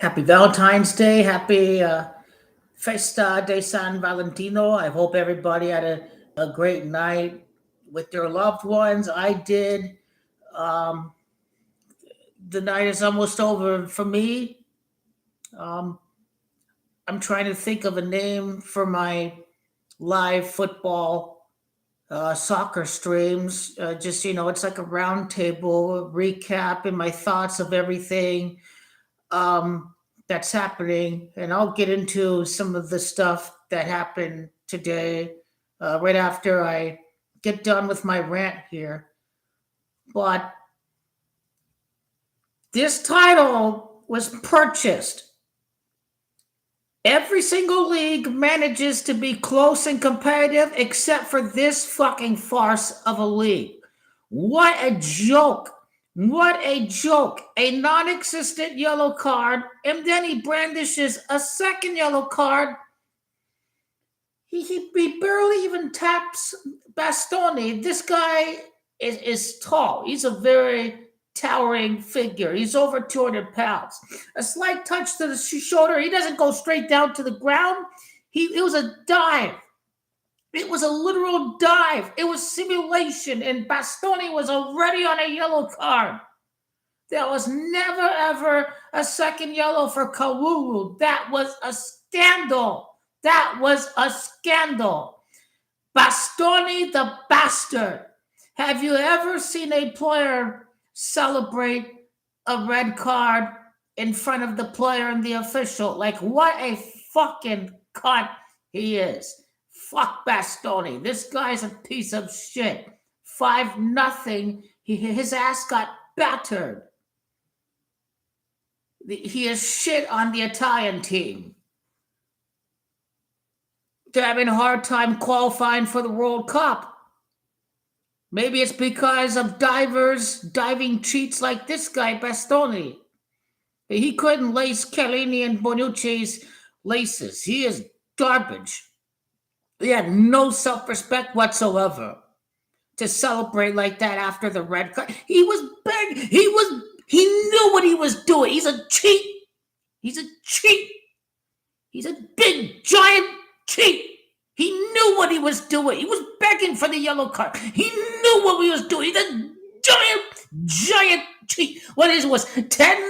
Happy Valentine's Day. Happy Festa de San Valentino. I hope everybody had a great night with their loved ones. I did. Um, the night is almost over for me. Um, I'm trying to think of a name for my live football soccer streams. It's like a roundtable recap and my thoughts of everything um, that's happening, and I'll get into some of the stuff that happened today right after I get done with my rant here. But this title was purchased. Every single league manages to be close and competitive except for this fucking farce of a league. What a joke. What a joke. A non existent yellow card, and then he brandishes a second yellow card. He barely even taps Bastoni. This guy is tall. He's a very towering figure. He's over 200 pounds. A slight touch to the shoulder. He doesn't go straight down to the ground. It was a dive. It was a literal dive. It was simulation, and Bastoni was already on a yellow card. There was never, ever a second yellow for Kawuru. That was a scandal. That was a scandal. Bastoni the bastard. Have you ever seen a player celebrate a red card in front of the player and the official? Like, what a fucking cunt he is. Fuck Bastoni. This guy's a piece of shit. 5-0. His ass got battered. He is shit on the Italian team. They're having a hard time qualifying for the World Cup. Maybe it's because of diving cheats like this guy, Bastoni. He couldn't lace Chiellini and Bonucci's laces. He is garbage. He had no self-respect whatsoever to celebrate like that after the red card. He was big. He knew what he was doing. He's a cheat. He's a cheat. He's a big, giant cheat. He knew what he was doing. He was begging for the yellow card. He knew what he was doing. He's a giant cheat. What is it? Was 10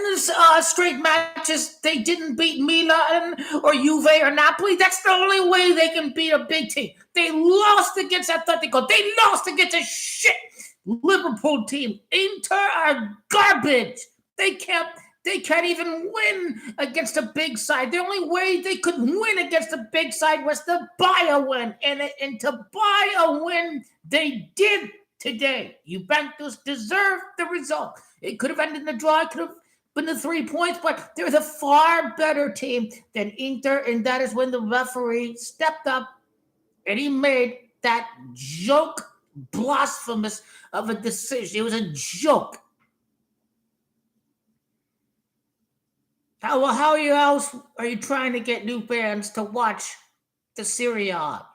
straight matches they didn't beat Milan or Juve or Napoli? That's the only way they can beat a big team. They lost against Atletico. They lost against a shit Liverpool team. Inter are garbage. They can't even win against a big side. The only way they could win against a big side was to buy a win. And to buy a win, they did today. Juventus deserved the result. It could have ended in a draw. It could have been the 3 points, but they're the far better team than Inter, and that is when the referee stepped up and he made that joke, blasphemous of a decision. It was a joke. How else are you trying to get new fans to watch the Serie A?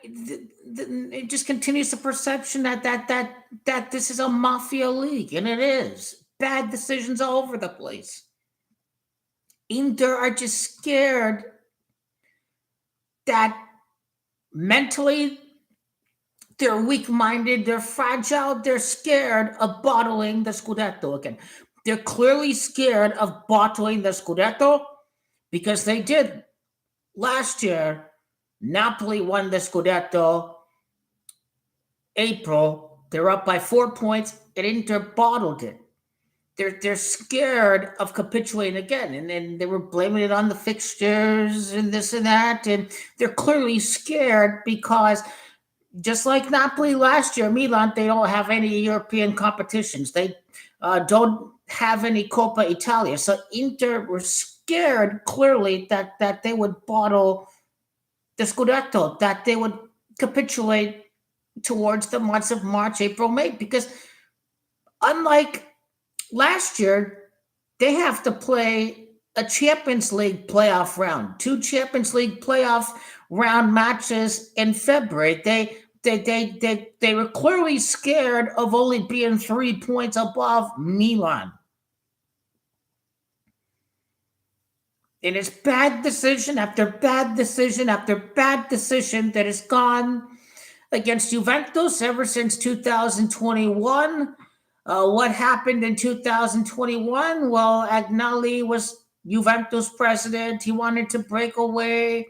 It just continues the perception that this is a mafia league, and it is. Bad decisions all over the place. Inter are just scared that mentally they're weak-minded, they're fragile, they're scared of bottling the Scudetto again. They're clearly scared of bottling the Scudetto because they did last year. Napoli won the Scudetto April. They're up by 4 points, and Inter bottled it. They're scared of capitulating again, and then they were blaming it on the fixtures and this and that, and they're clearly scared because just like Napoli last year, Milan, they don't have any European competitions. They don't have any Coppa Italia. So Inter were scared clearly that they would bottle the Scudetto, that they would capitulate towards the months of March, April, May, because unlike last year, they have to play a Champions League playoff round, 2 Champions League playoff round matches in February. They were clearly scared of only being 3 points above Milan. And it's bad decision after bad decision after bad decision that has gone against Juventus ever since 2021. What happened in 2021? Well, Agnelli was Juventus president. He wanted to break away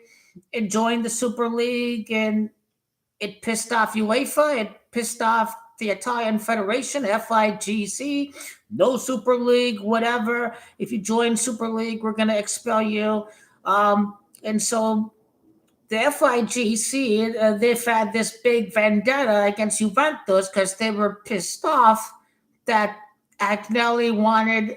and join the Super League, and it pissed off UEFA. It pissed off the Italian Federation, FIGC. No Super League, whatever. If you join Super League, we're going to expel you. And so the FIGC, they've had this big vendetta against Juventus because they were pissed off that Agnelli wanted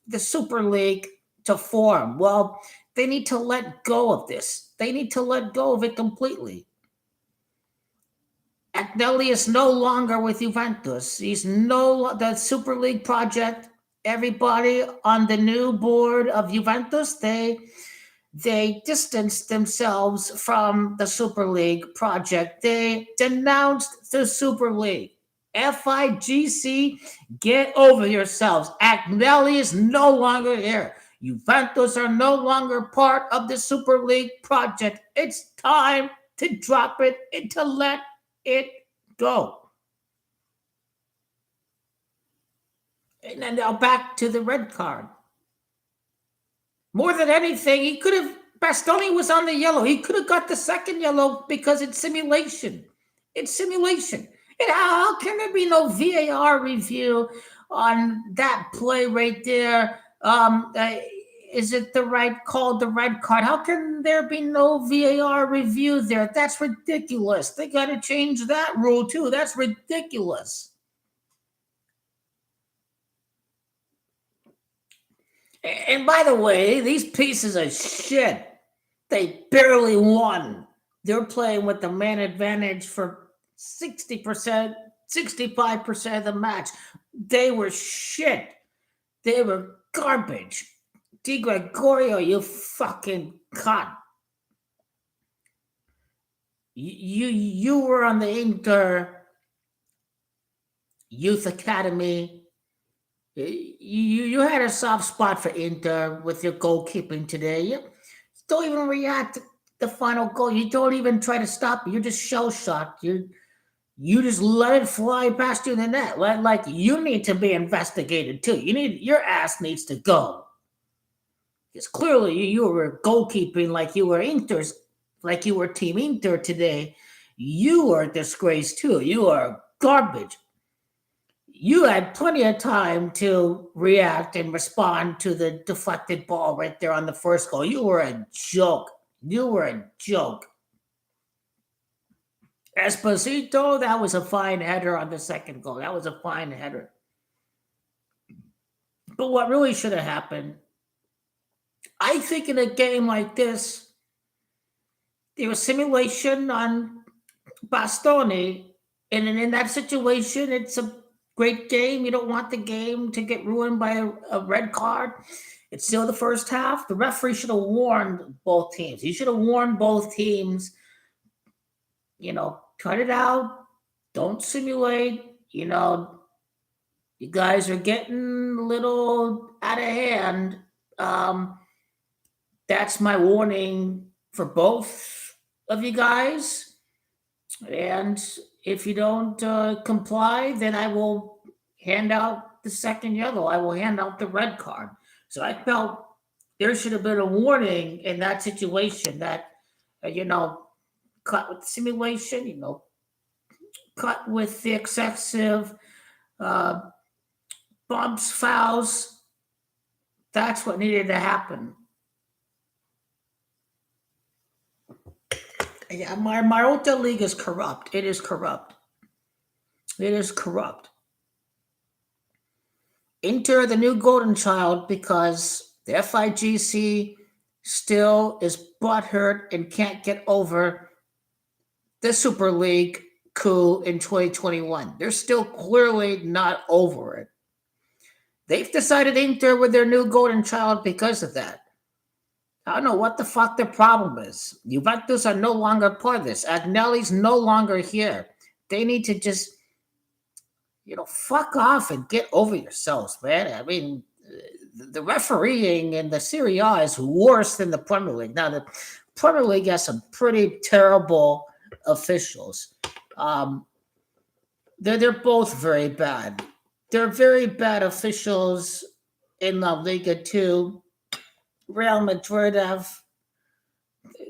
the Super League to form. Well, they need to let go of this. They need to let go of it completely. Agnelli is no longer with Juventus. The Super League project. Everybody on the new board of Juventus, they distanced themselves from the Super League project. They denounced the Super League. FIGC, get over yourselves. Agnelli is no longer here. Juventus are no longer part of the Super League project. It's time to drop it and to let it go. And then now back to the red card. More than anything, he could have, Bastoni was on the yellow. He could have got the second yellow because it's simulation. It's simulation. And how can there be no VAR review on that play right there? Is it called the red card? How can there be no VAR review there? That's ridiculous. They got to change that rule too. That's ridiculous. And by the way, these pieces of shit, they barely won. They're playing with the man advantage for 60%, 65% of the match. They were shit. They were garbage. Di Gregorio, you fucking cunt. You were on the Inter Youth Academy. You had a soft spot for Inter with your goalkeeping today. You don't even react to the final goal. You don't even try to stop it. You're just shell-shocked. You just let it fly past you in the net. Like you need to be investigated too. Your ass needs to go. Because clearly you were goalkeeping like you were Team Inter today. You are a disgrace too. You are garbage. You had plenty of time to react and respond to the deflected ball right there on the first goal. You were a joke. You were a joke. Esposito, that was a fine header on the second goal. That was a fine header. But what really should have happened, I think in a game like this, there was simulation on Bastoni. And in that situation, it's a great game. You don't want the game to get ruined by a red card. It's still the first half. The referee should have warned both teams. He should have warned both teams, cut it out. Don't simulate. You guys are getting a little out of hand. That's my warning for both of you guys. And if you don't comply, then I will hand out the second yellow. I will hand out the red card. So I felt there should have been a warning in that situation that, cut with the simulation, cut with the excessive bumps, fouls. That's what needed to happen. Yeah, my Marotta league is corrupt. It is corrupt. It is corrupt. Inter the new golden child because the FIGC still is butthurt and can't get over the Super League coup in 2021. They're still clearly not over it. They've decided Inter with their new golden child because of that. I don't know what the fuck their problem is. Juventus are no longer part of this. Agnelli's no longer here. They need to just, fuck off and get over yourselves, man. I mean, the refereeing in the Serie A is worse than the Premier League. Now, the Premier League has some pretty terrible officials. They're both very bad. They're very bad officials in La Liga too. Real Madrid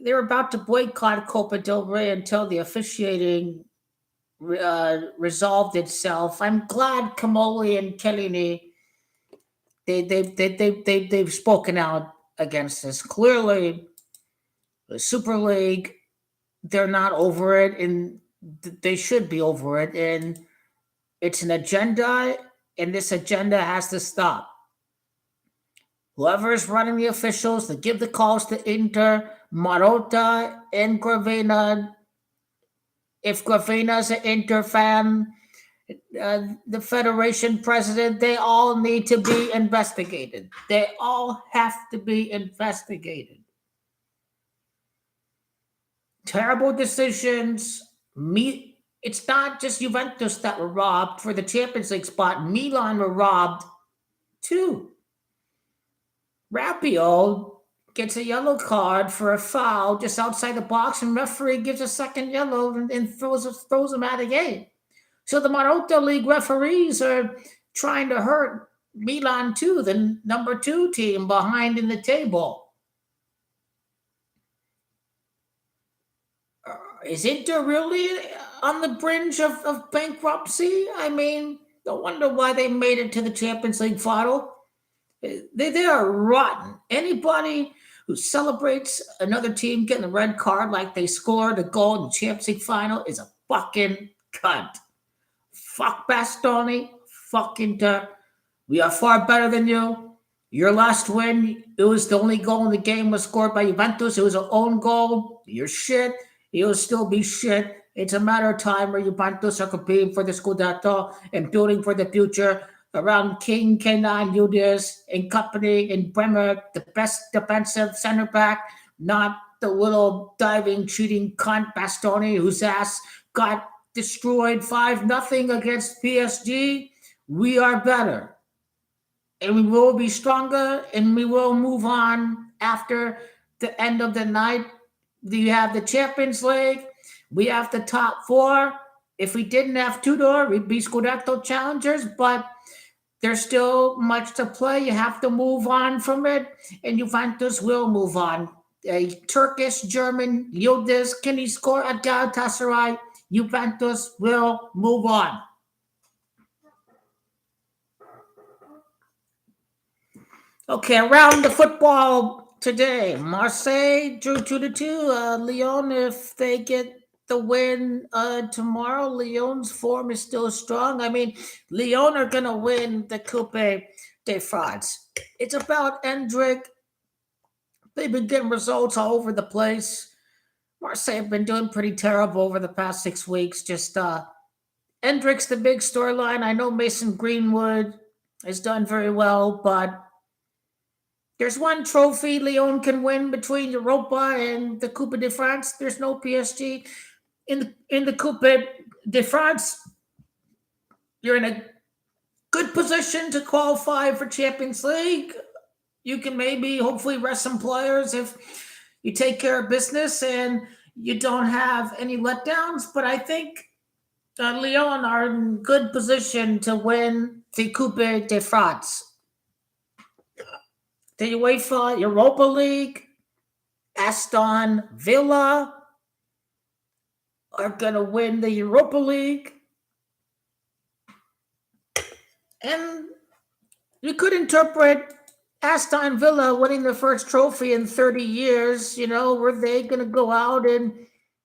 they're about to boycott Copa del Rey until the officiating resolved itself. I'm glad Camoli and Chiellini they've spoken out against this. Clearly, the Super League, they're not over it, and they should be over it. And it's an agenda, and this agenda has to stop. Whoever is running the officials to give the calls to Inter, Marotta, and Gravina. If Gravina's an Inter fan, the federation president, they all need to be investigated. They all have to be investigated. Terrible decisions. It's not just Juventus that were robbed for the Champions League spot. Milan were robbed too. Rapio gets a yellow card for a foul just outside the box, and referee gives a second yellow and throws him out of the game. So the Marotta League referees are trying to hurt Milan too, the number 2 team behind in the table. Is Inter really on the brink of bankruptcy? I mean, no wonder why they made it to the Champions League final. They are rotten. Anybody who celebrates another team getting a red card like they scored a goal in the Champions League final is a fucking cunt. Fuck Bastoni. Fuck Inter. We are far better than you. Your last win, it was the only goal in the game was scored by Juventus. It was an own goal. You're shit. You'll still be shit. It's a matter of time where Juventus are competing for the Scudetto and building for the future around King, Kenan, Yildiz, and company, and Bremer, the best defensive center back, not the little diving, cheating cunt Bastoni whose ass got destroyed 5-0 against PSG. We are better. And we will be stronger, and we will move on after the end of the night. You have the Champions League. We have the top 4. If we didn't have Tudor, we'd be Scudetto challengers, but there's still much to play. You have to move on from it, and Juventus will move on. A Turkish-German Yildiz, can he score at Galatasaray? Juventus will move on. Okay, around the football today, Marseille drew 2-2. Lyon, if they get the win tomorrow, Lyon's form is still strong. I mean, Lyon are going to win the Coupe de France. It's about Endrick. They've been getting results all over the place. Marseille have been doing pretty terrible over the past 6 weeks. Just Endrick's the big storyline. I know Mason Greenwood has done very well, but there's one trophy Lyon can win between Europa and the Coupe de France. There's no PSG. In the Coupe de France, you're in a good position to qualify for Champions League. You can maybe, hopefully, rest some players if you take care of business and you don't have any letdowns. But I think Lyon are in good position to win the Coupe de France. The UEFA Europa League, Aston Villa are going to win the Europa League. And you could interpret Aston Villa winning their first trophy in 30 years. You know, were they going to go out and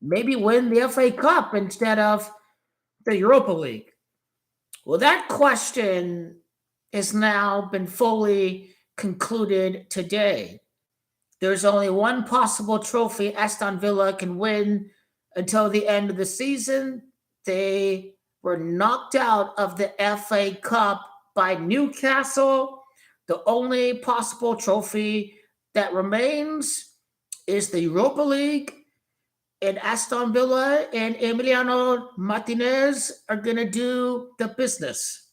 maybe win the FA Cup instead of the Europa League? Well, that question has now been fully concluded today. There's only one possible trophy Aston Villa can win until the end of the season. They were knocked out of the FA Cup by Newcastle. The only possible trophy that remains is the Europa League, and Aston Villa and Emiliano Martinez are going to do the business.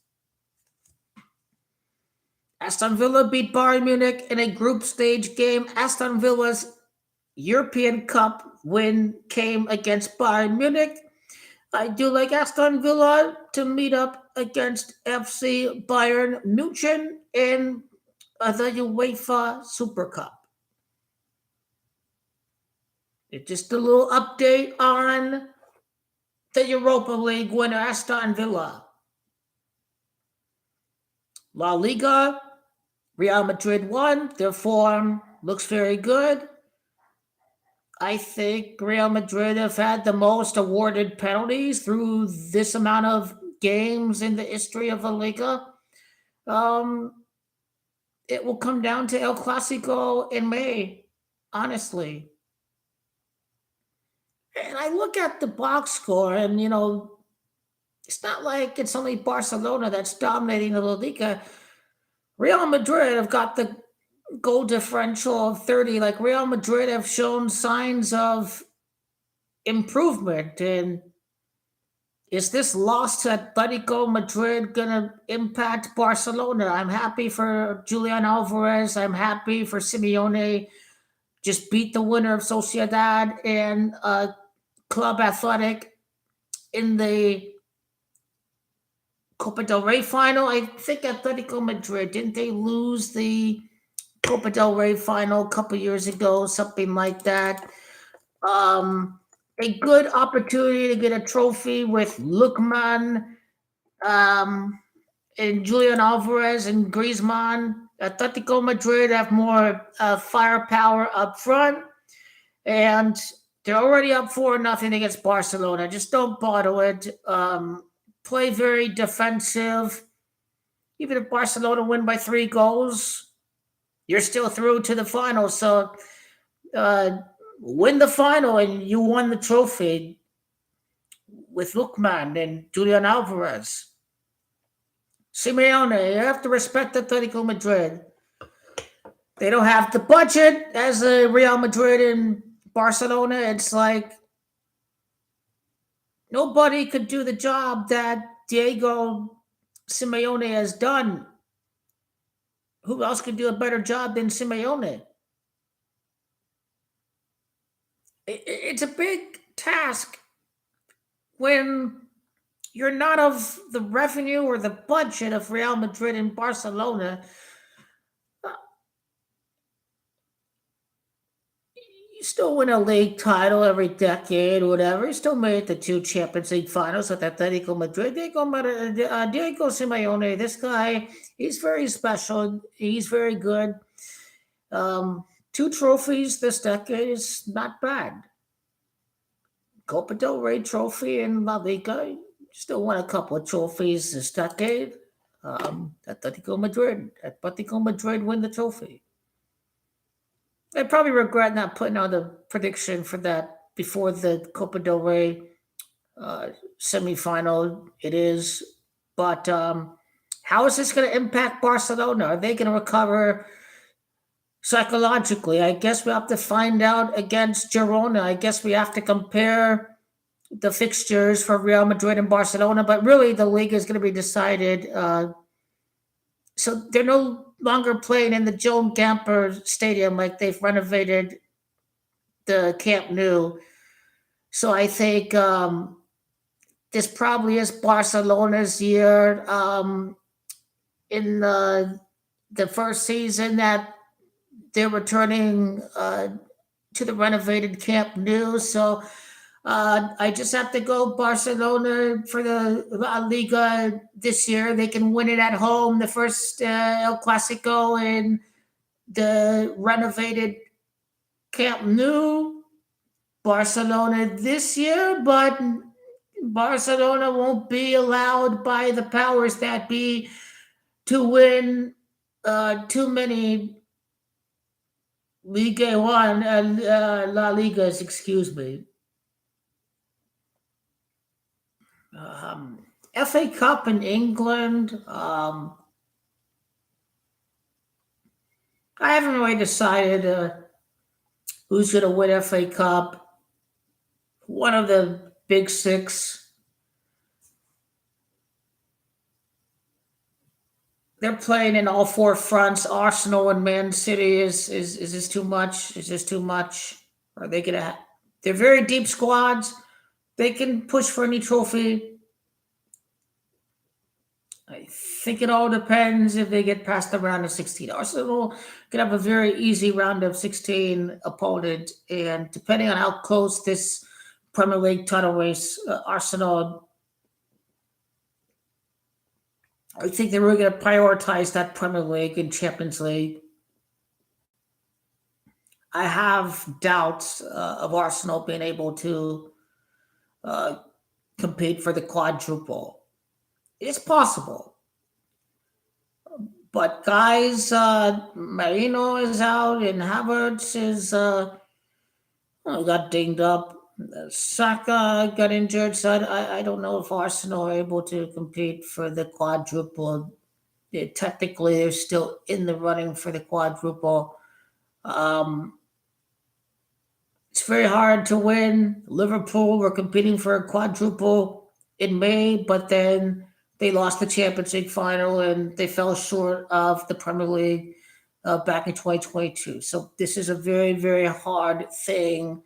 Aston Villa beat Bayern Munich in a group stage game. Aston Villa's European Cup win came against Bayern Munich. I do like Aston Villa to meet up against FC Bayern Munich in the UEFA Super Cup. It's just a little update on the Europa League winner Aston Villa. La Liga, Real Madrid won. Their form looks very good. I think Real Madrid have had the most awarded penalties through this amount of games in the history of La Liga. It will come down to El Clasico in May, honestly. And I look at the box score, and it's not like it's only Barcelona that's dominating the La Liga. Real Madrid have got the goal differential of 30. Like, Real Madrid have shown signs of improvement. And is this loss to Atletico Madrid going to impact Barcelona? I'm happy for Julian Alvarez. I'm happy for Simeone. Just beat the winner of Sociedad and Club Athletic in the Copa del Rey final. I think Atletico Madrid, didn't they lose the Copa del Rey final a couple years ago, something like that? A good opportunity to get a trophy with Lookman and Julian Alvarez and Griezmann. Atletico Madrid have more firepower up front, and they're already up 4-0 against Barcelona. Just don't bottle it. Play very defensive. Even if Barcelona win by 3 goals, you're still through to the final. So win the final and you won the trophy with Lookman and Julian Alvarez. Simeone, you have to respect Atletico Madrid. They don't have the budget as a Real Madrid and Barcelona. It's like nobody could do the job that Diego Simeone has done. Who else could do a better job than Simeone? It's a big task when you're not of the revenue or the budget of Real Madrid and Barcelona. You still win a league title every decade or whatever. You still made the 2 Champions League finals with Atletico Madrid. Diego Simeone, this guy, he's very special. He's very good. 2 trophies this decade is not bad. Copa del Rey trophy in La Liga. Still won a couple of trophies this decade. Atletico Madrid win the trophy. I probably regret not putting out a prediction for that before the Copa del Rey semifinal. It is. But how is this going to impact Barcelona? Are they going to recover psychologically? I guess we have to find out against Girona. I guess we have to compare the fixtures for Real Madrid and Barcelona. But really, the league is going to be decided. So they're no longer playing in the Joan Gamper Stadium, like they've renovated the Camp Nou. So I think this probably is Barcelona's year. In the first season that they're returning to the renovated Camp Nou. So I just have to go Barcelona for the La Liga this year. They can win it at home, the first El Clasico in the renovated Camp Nou. Barcelona this year, but Barcelona won't be allowed by the powers that be to win too many Liga 1 and La Ligas, excuse me. FA Cup in England. I haven't really decided who's going to win FA Cup. One of the big 6. They're playing in all four fronts. Arsenal and Man City is this too much? Is this too much? Are they gonna? They're very deep squads. They can push for any trophy. I think it all depends if they get past the round of 16. Arsenal could have a very easy round of 16 opponent, and depending on how close this Premier League title race, Arsenal, I think they're really going to prioritize that Premier League and Champions League. I have doubts of Arsenal being able to uh, compete for the quadruple. It's possible. But guys, Marino is out and Havertz is got dinged up. Saka got injured, so I don't know if Arsenal are able to compete for the quadruple. Technically, they're still in the running for the quadruple. Um, it's very hard to win. Liverpool were competing for a quadruple in May, but then they lost the Champions League final and they fell short of the Premier League back in 2022. So this is a very, very hard thing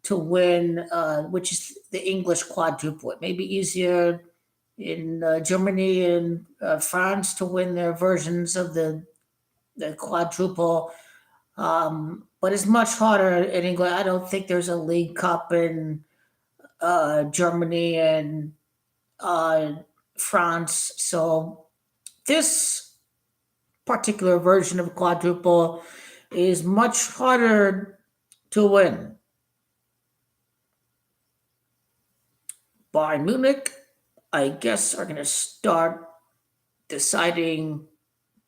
to win, which is the English quadruple. It may be easier in Germany and France to win their versions of the quadruple, but it's much harder in England. I don't think there's a League Cup in Germany and uh, France. So this particular version of quadruple is much harder to win. Bayern Munich, I guess, are going to start deciding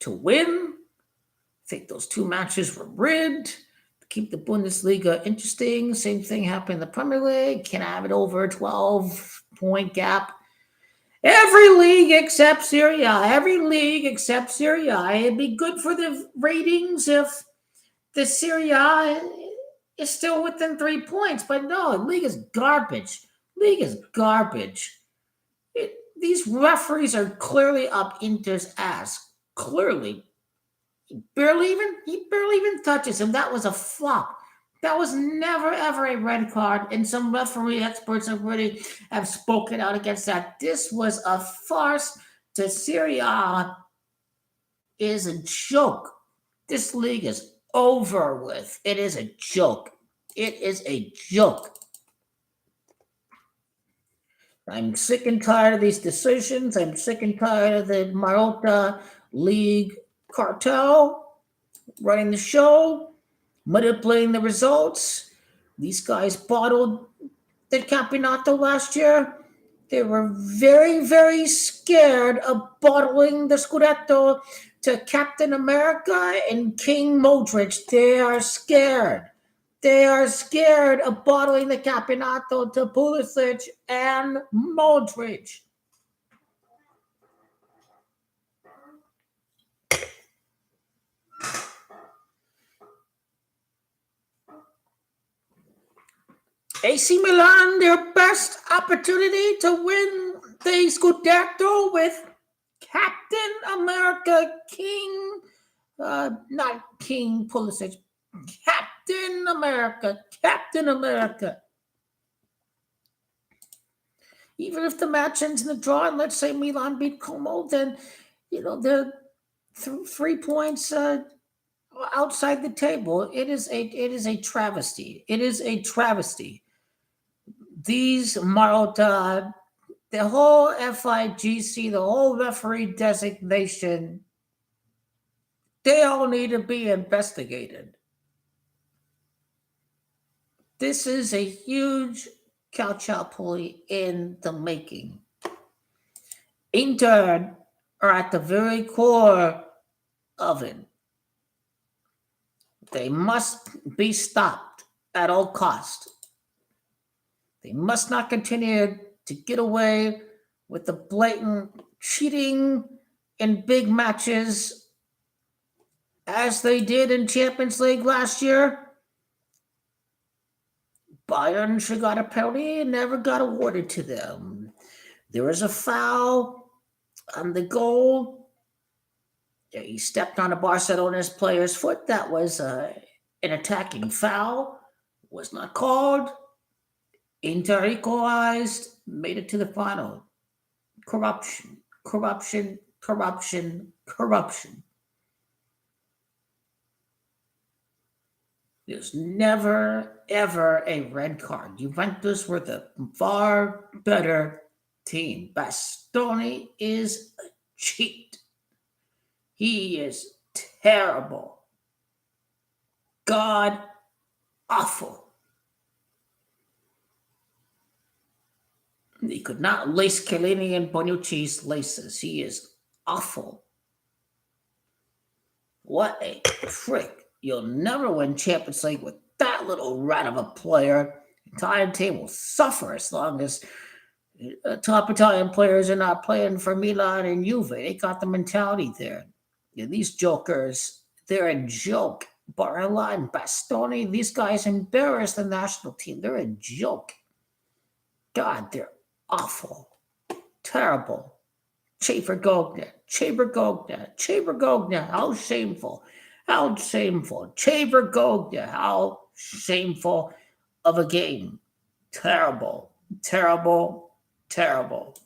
to win. I think those two matches were rigged to keep the Bundesliga interesting. Same thing happened in the Premier League. Can I have it over a 12-point gap? Every league except Serie A. Every league except Serie A. It'd be good for the ratings if the Serie A is still within 3 points. But no, the league is garbage. League is garbage. These referees are clearly up Inter's ass. Clearly. He barely even touches him. That was a flop. That was never ever a red card, and some referee experts already have spoken out against that. This was a farce. The Serie A is a joke. This league is over with. It is a joke. It is a joke. I'm sick and tired of these decisions. I'm sick and tired of the Marotta League cartel running the show, manipulating the results. These guys bottled the Campionato last year. They were very, very scared of bottling the Scudetto to Captain America and King Modric. They are scared. They are scared of bottling the Campionato to Pulisic and Modric. AC Milan, their best opportunity to win the Scudetto with Captain America King, not King Pulisic, Captain America, Captain America. Even if the match ends in a draw, and let's say Milan beat Como, then they're 3 points outside the table. It is a travesty. It is a travesty. These Marotta, the whole FIGC, the whole referee designation, they all need to be investigated. This is a huge calciopoli in the making. Inter are at the very core of it. They must be stopped at all costs. They must not continue to get away with the blatant cheating in big matches as they did in Champions League last year. Bayern should got a penalty and never got awarded to them. There was a foul on the goal He stepped on a Barcelona's player's foot. That was an attacking foul. Was not called. Inter equalized. Made it to the final. Corruption, corruption, corruption, corruption. There's never, ever a red card. Juventus were the far better team. Bastoni is a cheat. He is terrible. God awful. He could not lace Chiellini and Bonucci's laces. He is awful. What a prick. You'll never win Champions League with that little rat of a player. The Italian team will suffer as long as top Italian players are not playing for Milan and Juve. They got the mentality there. Yeah, these jokers, they're a joke. Barella and Bastoni, these guys embarrass the national team. They're a joke. God, they're awful. Terrible. Vergogna, Vergogna, how shameful, Vergogna, how shameful of a game. Terrible, terrible, terrible.